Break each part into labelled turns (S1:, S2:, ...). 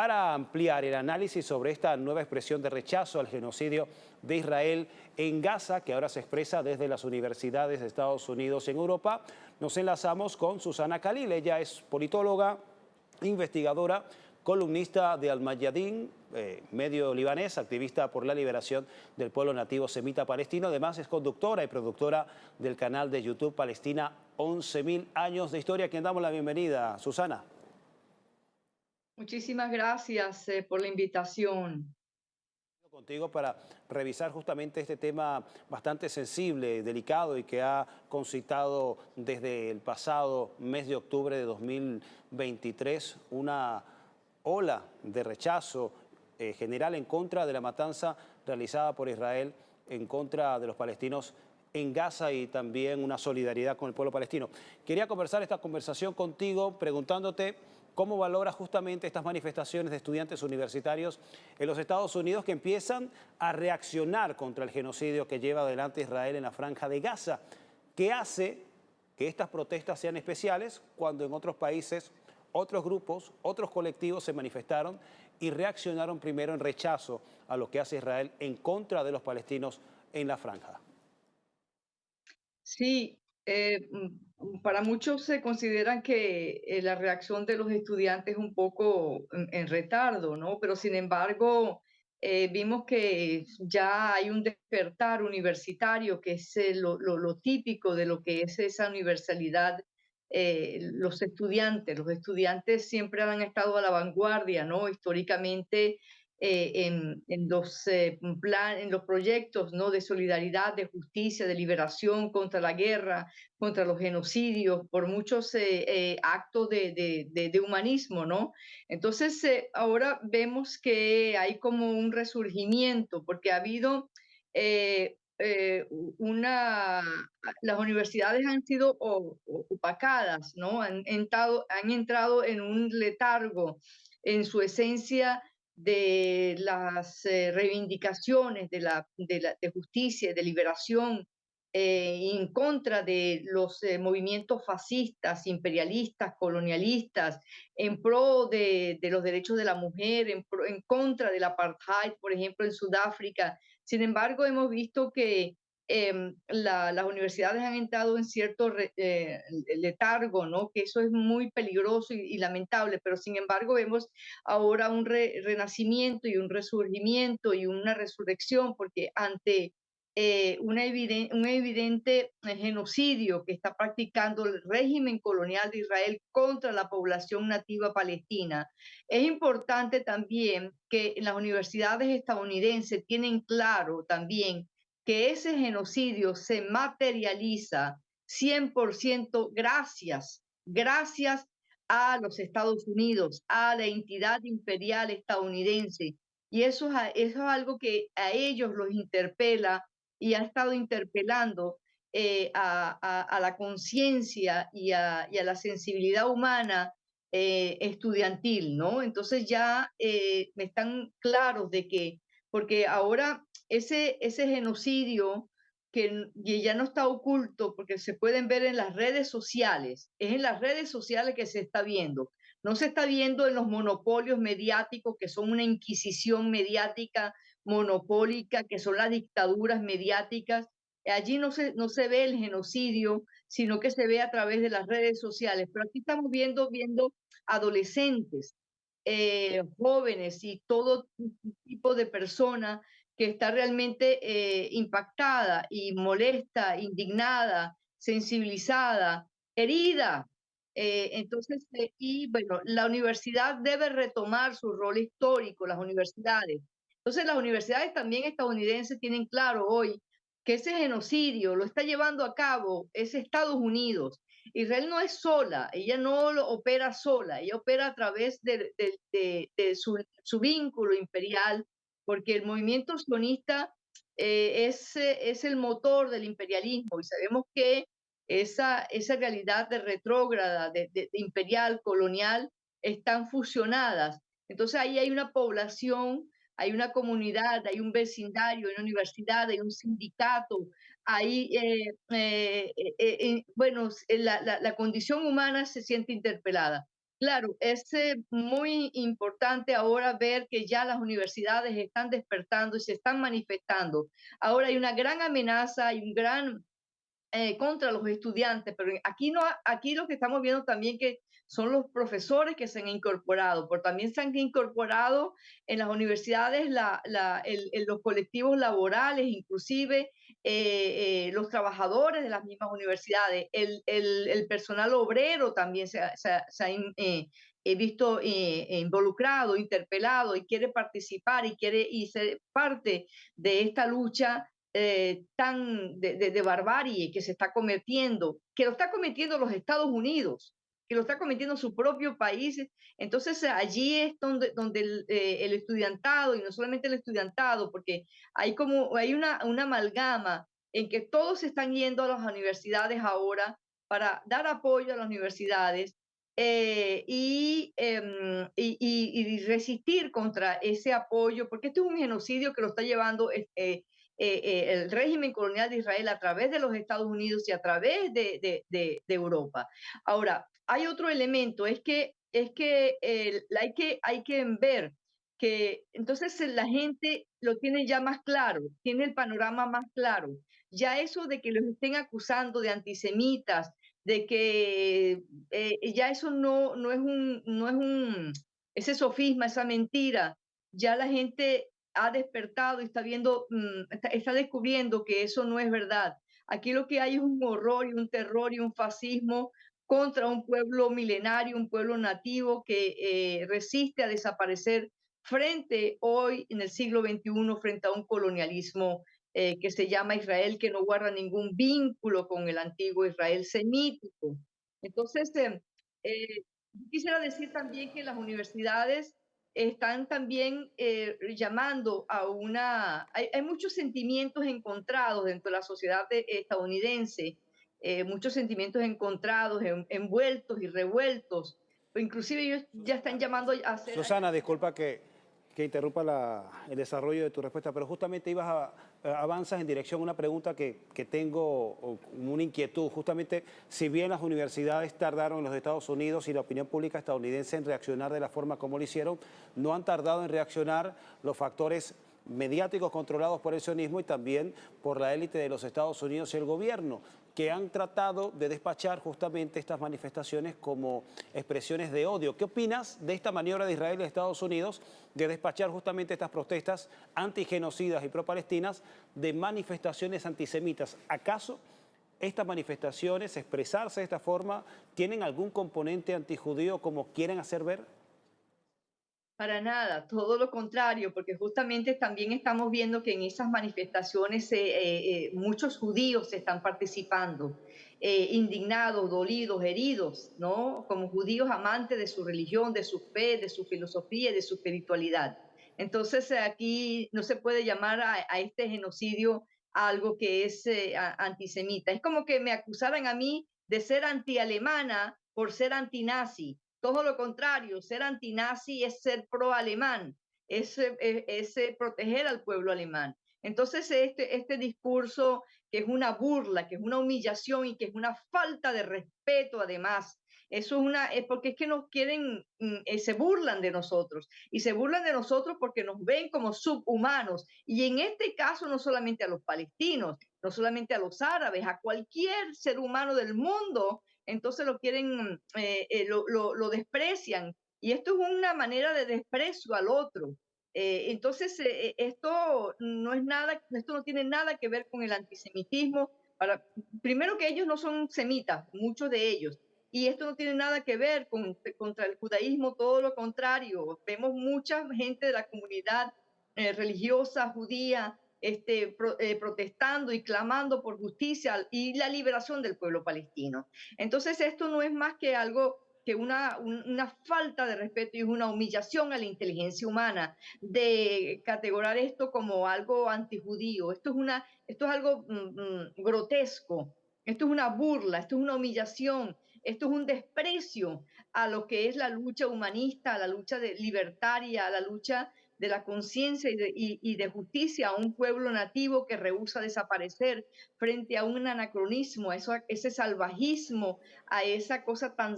S1: Para ampliar el análisis sobre esta nueva expresión de rechazo al genocidio de Israel en Gaza, que ahora se expresa desde las universidades de Estados Unidos en Europa, nos enlazamos con Susana Khalil. Ella es politóloga, investigadora, columnista de Al Mayadin, medio libanés, activista por la liberación del pueblo nativo semita palestino. Además es conductora y productora del canal de YouTube Palestina 11.000 años de historia. A quien damos la bienvenida, Susana.
S2: Muchísimas gracias por la invitación.
S1: Contigo para revisar justamente este tema bastante sensible, delicado y que ha concitado desde el pasado mes de octubre de 2023 una ola de rechazo general en contra de la matanza realizada por Israel en contra de los palestinos en Gaza y también una solidaridad con el pueblo palestino. Quería conversar esta conversación contigo preguntándote cómo valoras justamente estas manifestaciones de estudiantes universitarios en los Estados Unidos que empiezan a reaccionar contra el genocidio que lleva adelante Israel en la Franja de Gaza. ¿Qué hace que estas protestas sean especiales cuando en otros países, otros grupos, otros colectivos se manifestaron y reaccionaron primero en rechazo a lo que hace Israel en contra de los palestinos en la Franja?
S2: Sí, para muchos se consideran que la reacción de los estudiantes es un poco en retardo, ¿no? Pero sin embargo, vimos que ya hay un despertar universitario, que es lo típico de lo que es esa universalidad. Los estudiantes siempre han estado a la vanguardia, ¿no? Históricamente, en los proyectos, ¿no? De solidaridad, de justicia, de liberación contra la guerra, contra los genocidios, por muchos actos de humanismo, ¿no? Entonces, ahora vemos que hay como un resurgimiento, porque ha habido una, las universidades han sido opacadas, ¿no? Han entrado en un letargo en su esencia de las reivindicaciones de justicia, de liberación, en contra de los movimientos fascistas, imperialistas, colonialistas, en pro de los derechos de la mujer, en contra del apartheid, por ejemplo, en Sudáfrica. Sin embargo, hemos visto que las universidades han entrado en cierto letargo, ¿no? Que eso es muy peligroso y lamentable, pero sin embargo vemos ahora un renacimiento y un resurgimiento y una resurrección, porque ante un evidente genocidio que está practicando el régimen colonial de Israel contra la población nativa palestina, es importante también que las universidades estadounidenses tienen claro también que ese genocidio se materializa 100% gracias a los Estados Unidos, a la entidad imperial estadounidense. Y eso es algo que a ellos los interpela y ha estado interpelando a la conciencia y a la sensibilidad humana estudiantil, ¿no? Entonces ya están claros de que, porque ahora ese genocidio que ya no está oculto porque se pueden ver en las redes sociales, es en las redes sociales que se está viendo. No se está viendo en los monopolios mediáticos, que son una inquisición mediática monopólica, que son las dictaduras mediáticas. Allí no se ve el genocidio, sino que se ve a través de las redes sociales. Pero aquí estamos viendo adolescentes, jóvenes y todo tipo de personas que está realmente impactada y molesta, indignada, sensibilizada, herida. Y bueno, la universidad debe retomar su rol histórico, las universidades. Entonces, las universidades también estadounidenses tienen claro hoy que ese genocidio lo está llevando a cabo es Estados Unidos. Israel no es sola, ella no lo opera sola, ella opera a través de su vínculo imperial, porque el movimiento sionista es el motor del imperialismo y sabemos que esa realidad de retrógrada, de imperial, colonial, están fusionadas. Entonces ahí hay una población, hay una comunidad, hay un vecindario, hay una universidad, hay un sindicato, hay, bueno, la condición humana se siente interpelada. Claro, es muy importante ahora ver que ya las universidades están despertando y se están manifestando. Ahora hay una gran amenaza, hay un gran contra los estudiantes, pero aquí no, aquí lo que estamos viendo también que son los profesores que se han incorporado, pero también se han incorporado en las universidades los colectivos laborales, inclusive los trabajadores de las mismas universidades, el personal obrero también se ha visto involucrado, interpelado y quiere participar y quiere y ser parte de esta lucha de barbarie que se está cometiendo, que lo está cometiendo los Estados Unidos, que lo está cometiendo su propio país. Entonces allí es donde el estudiantado, y no solamente el estudiantado, porque hay una amalgama en que todos están yendo a las universidades ahora para dar apoyo a las universidades y resistir contra ese apoyo, porque este es un genocidio que lo está llevando el régimen colonial de Israel a través de los Estados Unidos y a través de Europa. Ahora, hay otro elemento, hay que ver que entonces la gente lo tiene ya más claro, tiene el panorama más claro. Ya eso de que los estén acusando de antisemitas, de que ya eso no es ese sofisma, esa mentira, ya la gente ha despertado y está viendo, está descubriendo que eso no es verdad. Aquí lo que hay es un horror y un terror y un fascismo contra un pueblo milenario, un pueblo nativo que resiste a desaparecer frente hoy en el siglo XXI, frente a un colonialismo que se llama Israel, que no guarda ningún vínculo con el antiguo Israel semítico. Entonces, quisiera decir también que las universidades están también llamando a hay muchos sentimientos encontrados dentro de la sociedad estadounidense, muchos sentimientos encontrados, envueltos y revueltos. O inclusive ellos ya están llamando a hacer...
S1: Susana, disculpa que interrumpa el desarrollo de tu respuesta, pero justamente avanzas en dirección a una pregunta que tengo, o una inquietud. Justamente, si bien las universidades tardaron en los Estados Unidos y la opinión pública estadounidense en reaccionar de la forma como lo hicieron, no han tardado en reaccionar los factores mediáticos controlados por el sionismo y también por la élite de los Estados Unidos y el gobierno, que han tratado de despachar justamente estas manifestaciones como expresiones de odio. ¿Qué opinas de esta maniobra de Israel y de Estados Unidos de despachar justamente estas protestas antigenocidas y pro-palestinas de manifestaciones antisemitas? ¿Acaso estas manifestaciones, expresarse de esta forma, tienen algún componente antijudío como quieren hacer ver?
S2: Para nada, todo lo contrario, porque justamente también estamos viendo que en esas manifestaciones muchos judíos están participando, indignados, dolidos, heridos, ¿no? Como judíos amantes de su religión, de su fe, de su filosofía, de su espiritualidad. Entonces aquí no se puede llamar a este genocidio algo que es antisemita. Es como que me acusaran a mí de ser antialemana por ser antinazi. Todo lo contrario, ser antinazi es ser pro-alemán, es proteger al pueblo alemán. Entonces, este discurso que es una burla, que es una humillación y que es una falta de respeto, además, eso es porque es que nos quieren, se burlan de nosotros y se burlan de nosotros porque nos ven como subhumanos. Y en este caso, no solamente a los palestinos, no solamente a los árabes, a cualquier ser humano del mundo entonces lo quieren, lo desprecian. Y esto es una manera de desprecio al otro. Entonces, esto no es nada, esto no tiene nada que ver con el antisemitismo. Primero que ellos no son semitas, muchos de ellos. Y esto no tiene nada que ver contra el judaísmo, todo lo contrario. Vemos mucha gente de la comunidad religiosa judía protestando y clamando por justicia y la liberación del pueblo palestino. Entonces, esto no es más que algo que una falta de respeto y una humillación a la inteligencia humana de categorizar esto como algo antijudío. Esto es algo grotesco, esto es una burla, esto es una humillación, esto es un desprecio a lo que es la lucha humanista, a la lucha libertaria, a la lucha de la conciencia y de justicia a un pueblo nativo que rehúsa desaparecer frente a un anacronismo, a ese salvajismo, a esa cosa tan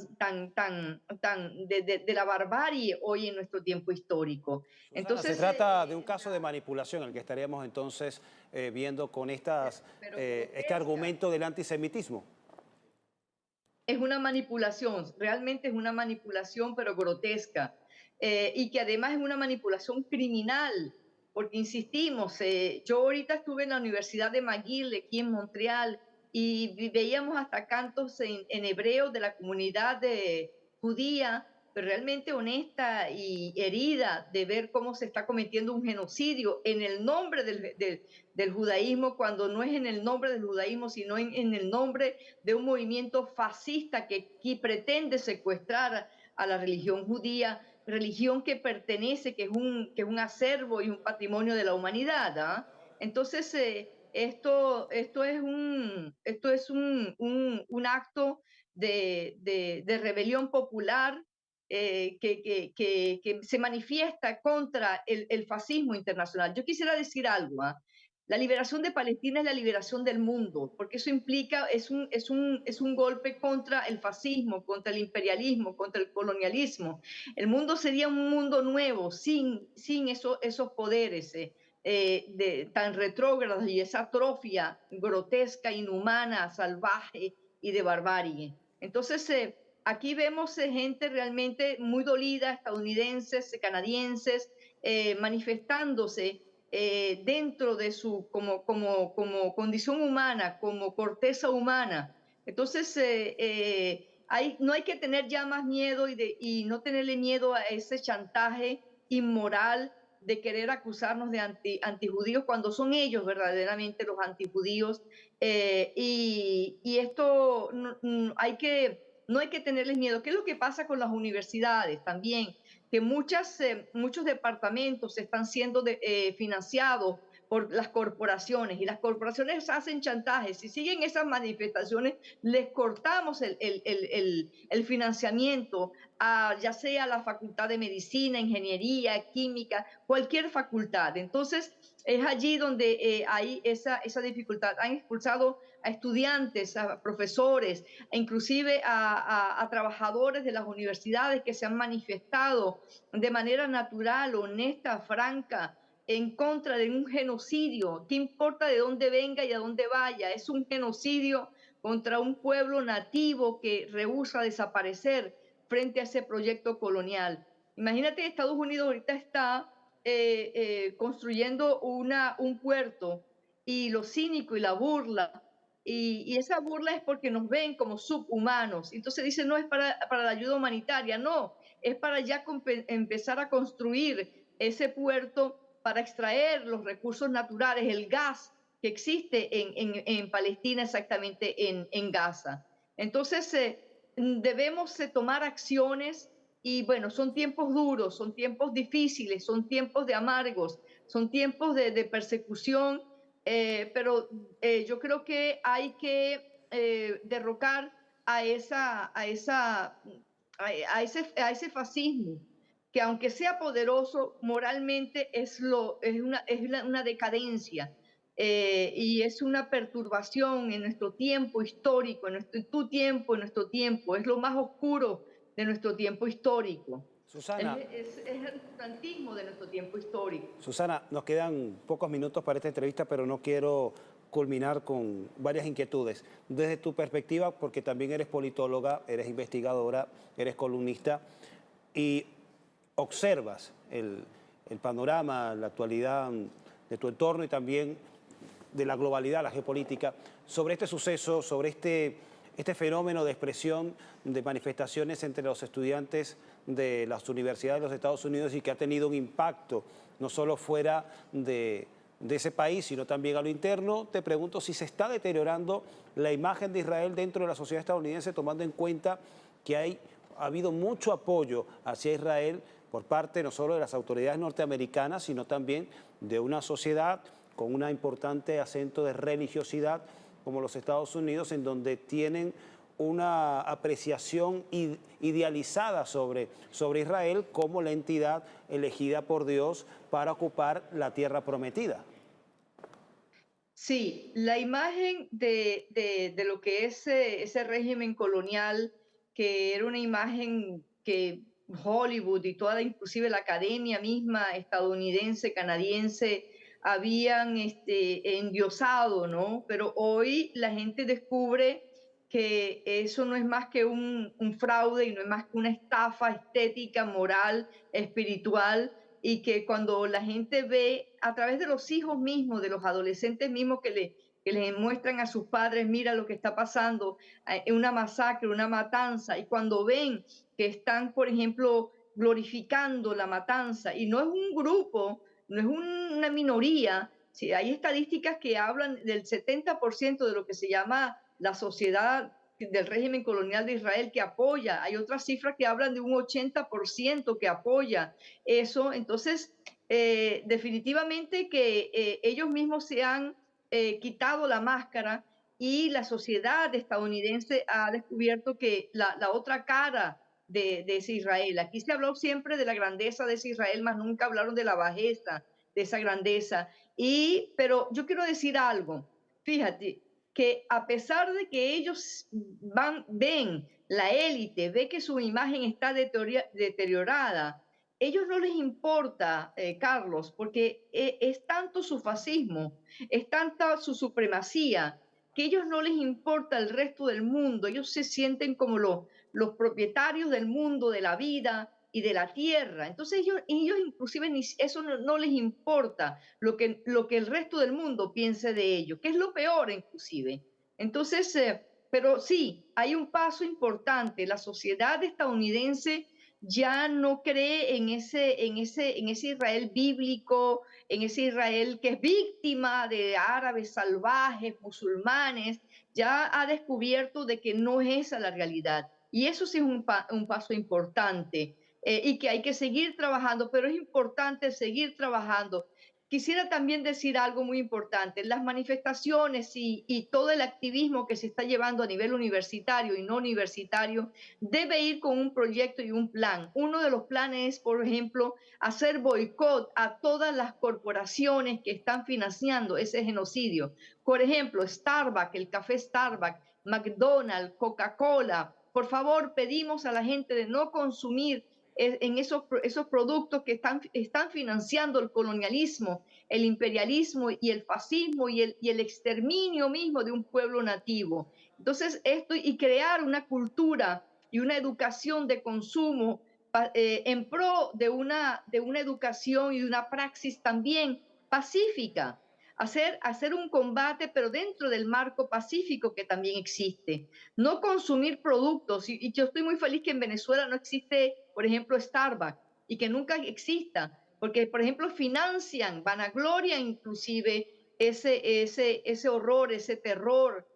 S2: de la barbarie hoy en nuestro tiempo histórico.
S1: Susana, se
S2: Entonces,
S1: trata de un caso de manipulación el que estaríamos entonces viendo con
S2: pero
S1: este
S2: grotesca.
S1: argumento del antisemitismo.
S2: Es una manipulación, realmente es una manipulación, pero grotesca, y que además es una manipulación criminal, porque insistimos, yo ahorita estuve en la Universidad de McGill, aquí en Montreal, y veíamos hasta cantos en hebreo de la comunidad judía, pero realmente honesta y herida de ver cómo se está cometiendo un genocidio en el nombre del judaísmo, cuando no es en el nombre del judaísmo, sino en el nombre de un movimiento fascista que pretende secuestrar a la religión judía, religión que pertenece, que es un acervo y un patrimonio de la humanidad. ¿Ah? Entonces, esto es un acto de rebelión popular que se manifiesta contra el fascismo internacional. Yo quisiera decir algo. ¿Ah? La liberación de Palestina es la liberación del mundo, porque eso implica, es un golpe contra el fascismo, contra el imperialismo, contra el colonialismo. El mundo sería un mundo nuevo, sin esos poderes tan retrógrados y esa atrofia grotesca, inhumana, salvaje y de barbarie. Entonces, aquí vemos gente realmente muy dolida, estadounidenses, canadienses, manifestándose dentro de su como condición humana, como corteza humana. Entonces, no hay que tener ya más miedo y no tenerle miedo a ese chantaje inmoral de querer acusarnos de antijudíos cuando son ellos verdaderamente los antijudíos. Y esto no hay que tenerles miedo. ¿Qué es lo que pasa con las universidades también? Que muchos departamentos están siendo financiados por las corporaciones y las corporaciones hacen chantajes. Si siguen esas manifestaciones, les cortamos el financiamiento, ya sea a la Facultad de Medicina, Ingeniería, Química, cualquier facultad. Entonces, es allí donde hay esa dificultad. Han expulsado a estudiantes, a profesores, inclusive a trabajadores de las universidades que se han manifestado de manera natural, honesta, franca, en contra de un genocidio. ¿Qué importa de dónde venga y a dónde vaya? Es un genocidio contra un pueblo nativo que rehúsa desaparecer frente a ese proyecto colonial. Imagínate que Estados Unidos ahorita está construyendo un puerto y lo cínico y la burla y esa burla es porque nos ven como subhumanos. Entonces dicen, no es para la ayuda humanitaria, no, es para ya empezar a construir ese puerto para extraer los recursos naturales, el gas que existe en Palestina, exactamente en Gaza. Entonces, debemos tomar acciones y bueno, son tiempos duros, son tiempos difíciles, son tiempos de amargos, son tiempos de persecución, pero yo creo que hay que derrocar a, esa, a, esa, a ese fascismo, que aunque sea poderoso, moralmente una decadencia. Y es una perturbación en nuestro tiempo histórico, en tu tiempo, en nuestro tiempo, es lo más oscuro de nuestro tiempo histórico.
S1: Susana,
S2: Es el oscurantismo de nuestro tiempo histórico.
S1: Susana, nos quedan pocos minutos para esta entrevista, pero no quiero culminar con varias inquietudes. Desde tu perspectiva, porque también eres politóloga, eres investigadora, eres columnista y observas el panorama, la actualidad de tu entorno y también de la globalidad, la geopolítica, sobre este suceso, sobre este fenómeno de expresión de manifestaciones entre los estudiantes de las universidades de los Estados Unidos y que ha tenido un impacto no solo fuera de ese país, sino también a lo interno. Te pregunto si se está deteriorando la imagen de Israel dentro de la sociedad estadounidense, tomando en cuenta que ha habido mucho apoyo hacia Israel por parte no solo de las autoridades norteamericanas, sino también de una sociedad con un importante acento de religiosidad como los Estados Unidos, en donde tienen una apreciación idealizada sobre Israel como la entidad elegida por Dios para ocupar la tierra prometida.
S2: Sí, la imagen de lo que es ese régimen colonial, que era una imagen que Hollywood y toda, inclusive la academia misma estadounidense, canadiense, habían endiosado, ¿no? Pero hoy la gente descubre que eso no es más que un fraude y no es más que una estafa estética, moral, espiritual, y que cuando la gente ve a través de los hijos mismos, de los adolescentes mismos que les muestran a sus padres, mira lo que está pasando, una masacre, una matanza, y cuando ven que están, por ejemplo, glorificando la matanza, y no es un grupo, no es una minoría, sí, hay estadísticas que hablan del 70% de lo que se llama la sociedad del régimen colonial de Israel que apoya, hay otras cifras que hablan de un 80% que apoya eso. Entonces, definitivamente que ellos mismos se han quitado la máscara y la sociedad estadounidense ha descubierto que la otra cara de ese Israel, aquí se habló siempre de la grandeza de ese Israel, más nunca hablaron de la bajeza de esa grandeza. Pero yo quiero decir algo, fíjate, que a pesar de que ellos ven la élite, ve que su imagen está deteriorada, ellos no les importa, Carlos, porque es tanto su fascismo, es tanta su supremacía, que ellos no les importa el resto del mundo. Ellos se sienten como los propietarios del mundo, de la vida y de la tierra. Entonces ellos inclusive eso no les importa lo que el resto del mundo piense de ellos, que es lo peor inclusive. Entonces, pero sí, hay un paso importante. La sociedad estadounidense ya no cree en ese Israel bíblico, en ese Israel que es víctima de árabes salvajes, musulmanes, ya ha descubierto de que no es esa la realidad. Y eso sí es un paso importante y que hay que seguir trabajando, pero es importante seguir trabajando. Quisiera también decir algo muy importante. Las manifestaciones y todo el activismo que se está llevando a nivel universitario y no universitario debe ir con un proyecto y un plan. Uno de los planes es, por ejemplo, hacer boicot a todas las corporaciones que están financiando ese genocidio. Por ejemplo, Starbucks, el café Starbucks, McDonald's, Coca-Cola. Por favor, pedimos a la gente de no consumir en esos productos que están financiando el colonialismo, el imperialismo y el fascismo y el exterminio mismo de un pueblo nativo. Entonces, esto y crear una cultura y una educación de consumo en pro de una educación y una praxis también pacífica. Hacer un combate, pero dentro del marco pacífico que también existe. No consumir productos. Y yo estoy muy feliz que en Venezuela no existe, por ejemplo, Starbucks y que nunca exista, porque, por ejemplo, financian, vanagloria inclusive ese horror, ese terror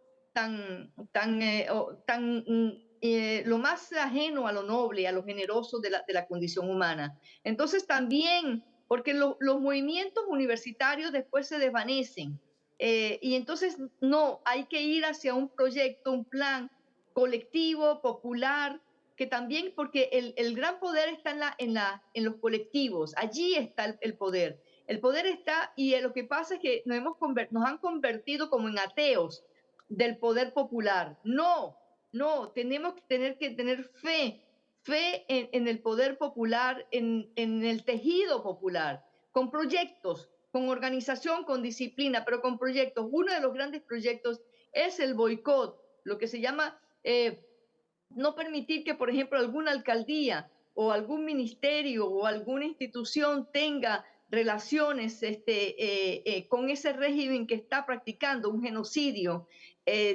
S2: lo más ajeno a lo noble, a lo generoso de la condición humana. Entonces también, porque los movimientos universitarios después se desvanecen, y entonces no, hay que ir hacia un proyecto, un plan colectivo, popular, que también, porque el gran poder está en los colectivos, allí está el poder. El poder está, y lo que pasa es que nos han convertido como en ateos del poder popular. No, no, tenemos que tener fe en el poder popular, en el tejido popular, con proyectos, con organización, con disciplina, pero con proyectos. Uno de los grandes proyectos es el boicot, lo que se llama no permitir que, por ejemplo, alguna alcaldía o algún ministerio o alguna institución tenga relaciones con ese régimen que está practicando un genocidio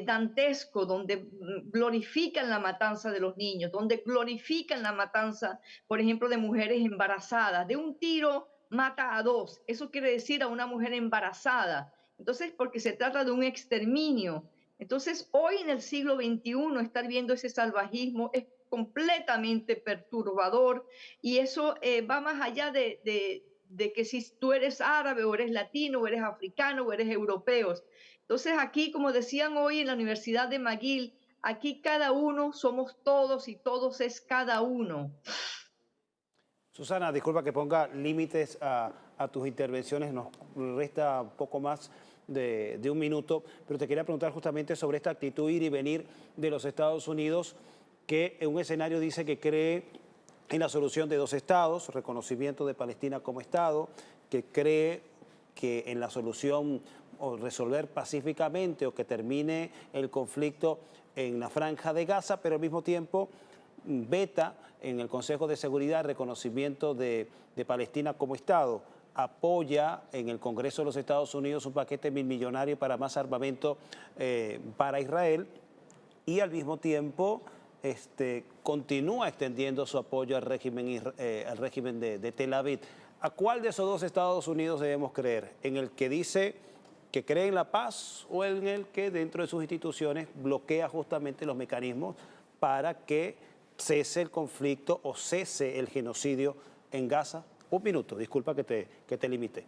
S2: dantesco, donde glorifican la matanza de los niños, donde glorifican la matanza, por ejemplo, de mujeres embarazadas. De un tiro mata a dos. Eso quiere decir a una mujer embarazada. Entonces, porque se trata de un exterminio. Entonces, hoy en el siglo XXI, estar viendo ese salvajismo es completamente perturbador y eso va más allá de que si tú eres árabe o eres latino o eres africano o eres europeo. Entonces, aquí, como decían hoy en la Universidad de McGill, Aquí cada uno somos todos y todos es cada uno.
S1: Susana, disculpa que ponga límites a tus intervenciones, nos resta poco más de un minuto, pero te quería preguntar justamente sobre esta actitud ir y venir de los Estados Unidos, que en un escenario dice que cree en la solución de dos estados, reconocimiento de Palestina como Estado, que cree que en la solución o resolver pacíficamente o que termine el conflicto en la franja de Gaza, pero al mismo tiempo veta en el Consejo de Seguridad el reconocimiento de Palestina como Estado, apoya en el Congreso de los Estados Unidos un paquete millonario para más armamento para Israel y al mismo tiempo continúa extendiendo su apoyo al régimen de Tel Aviv. ¿A cuál de esos dos Estados Unidos debemos creer? ¿En el que dice que cree en la paz o en el que dentro de sus instituciones bloquea justamente los mecanismos para que cese el conflicto o cese el genocidio en Gaza? Un minuto, disculpa que te limite.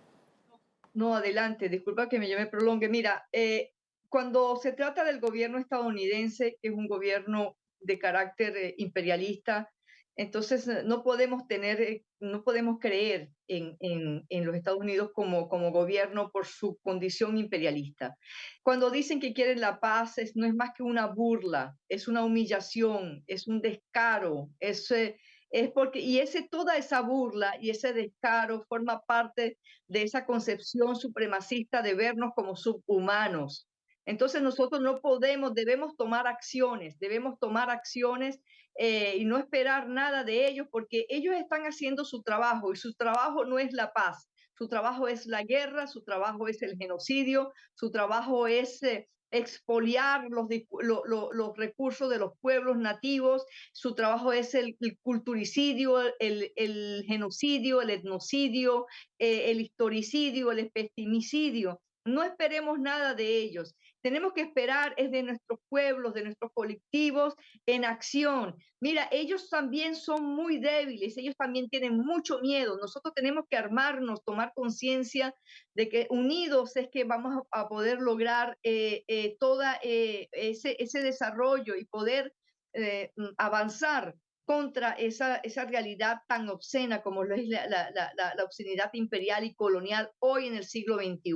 S2: No, adelante, disculpa que me prolongue. Mira, cuando se trata del gobierno estadounidense, que es un gobierno de carácter imperialista, entonces no podemos creer en los Estados Unidos como gobierno por su condición imperialista. Cuando dicen que quieren la paz, no es más que una burla, es una humillación, es un descaro, es porque, toda esa burla y ese descaro forma parte de esa concepción supremacista de vernos como subhumanos. Entonces nosotros no podemos, debemos tomar acciones y no esperar nada de ellos porque ellos están haciendo su trabajo y su trabajo no es la paz. Su trabajo es la guerra, su trabajo es el genocidio, su trabajo es expoliar los recursos de los pueblos nativos, su trabajo es el culturicidio, el genocidio, el etnocidio, el historicidio, el festimicidio. No esperemos nada de ellos. Tenemos que esperar es de nuestros pueblos, de nuestros colectivos en acción. Mira, ellos también son muy débiles, ellos también tienen mucho miedo. Nosotros tenemos que armarnos, tomar conciencia de que unidos es que vamos a poder lograr todo ese desarrollo y poder avanzar contra esa realidad tan obscena como lo es la obscenidad imperial y colonial hoy en el siglo XXI.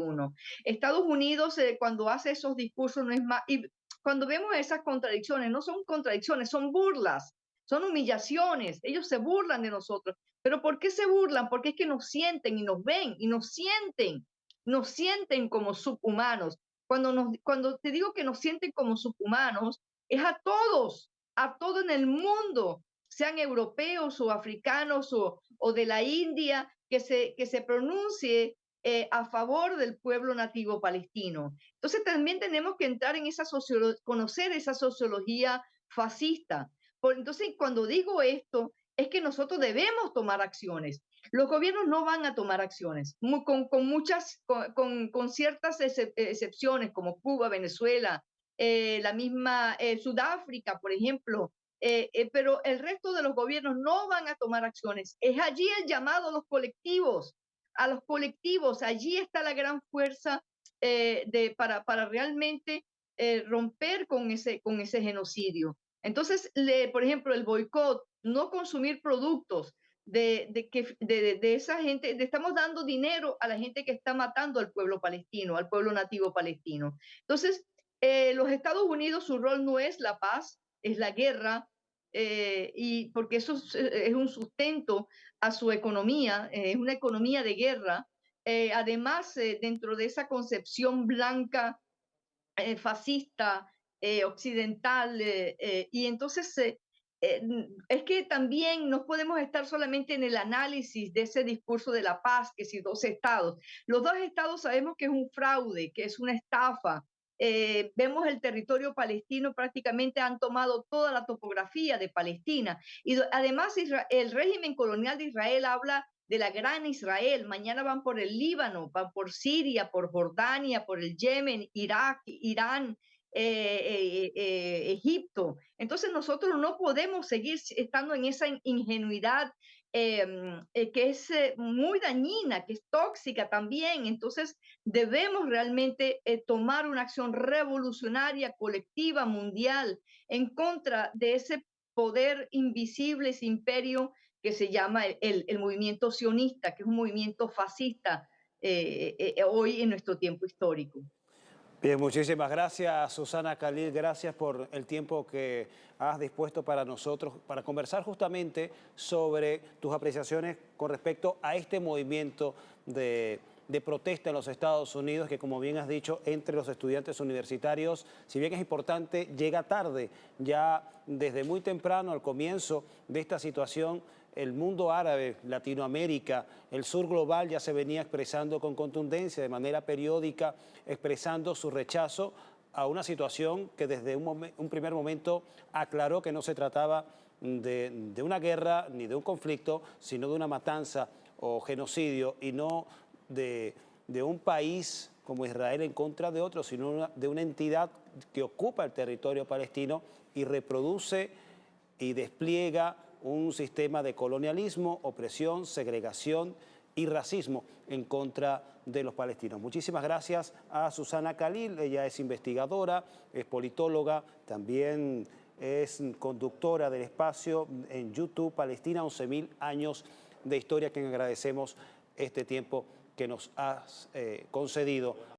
S2: Estados Unidos, cuando hace esos discursos, no es más, y cuando vemos esas contradicciones, no son contradicciones, son burlas, son humillaciones, ellos se burlan de nosotros. ¿Pero por qué se burlan? Porque es que nos sienten y nos ven y nos sienten como subhumanos. Cuando te digo que nos sienten como subhumanos, es a todo en el mundo, sean europeos o africanos o de la India, que se pronuncie a favor del pueblo nativo palestino. Entonces también tenemos que entrar en conocer esa sociología fascista. Entonces, cuando digo esto, es que nosotros debemos tomar acciones. Los gobiernos no van a tomar acciones, con ciertas excepciones, como Cuba, Venezuela, la misma Sudáfrica, por ejemplo, pero el resto de los gobiernos no van a tomar acciones. Es allí el llamado a los colectivos, allí está la gran fuerza para realmente romper con ese genocidio. Entonces, por ejemplo, el boicot, no consumir productos de esa gente, le estamos dando dinero a la gente que está matando al pueblo palestino, al pueblo nativo palestino. Entonces, los Estados Unidos, su rol no es la paz, es la guerra, y porque eso es un sustento a su economía, es una economía de guerra. Además, dentro de esa concepción blanca, fascista, occidental, y entonces es que también no podemos estar solamente en el análisis de ese discurso de la paz, que si dos estados. Los dos estados sabemos que es un fraude, que es una estafa. Vemos el territorio palestino, prácticamente han tomado toda la topografía de Palestina. Y además el régimen colonial de Israel habla de la gran Israel. Mañana van por el Líbano, van por Siria, por Jordania, por el Yemen, Irak, Irán, Egipto. Entonces nosotros no podemos seguir estando en esa ingenuidad que es muy dañina, que es tóxica también. Entonces, debemos realmente tomar una acción revolucionaria, colectiva, mundial, en contra de ese poder invisible, ese imperio que se llama el movimiento sionista, que es un movimiento fascista hoy en nuestro tiempo histórico.
S1: Bien, muchísimas gracias, Susana Khalil. Gracias por el tiempo que has dispuesto para nosotros, para conversar justamente sobre tus apreciaciones con respecto a este movimiento de protesta en los Estados Unidos, que como bien has dicho, entre los estudiantes universitarios, si bien es importante, llega tarde. Ya desde muy temprano, al comienzo de esta situación, el mundo árabe, Latinoamérica, el sur global ya se venía expresando con contundencia, de manera periódica, expresando su rechazo a una situación que desde un primer momento aclaró que no se trataba de una guerra ni de un conflicto, sino de una matanza o genocidio, y no de un país como Israel en contra de otro, sino de una entidad que ocupa el territorio palestino y reproduce y despliega un sistema de colonialismo, opresión, segregación y racismo en contra de los palestinos. Muchísimas gracias a Susana Khalil. Ella es investigadora, es politóloga, también es conductora del espacio en YouTube Palestina, 11.000 años de historia, a quien agradecemos este tiempo que nos has concedido.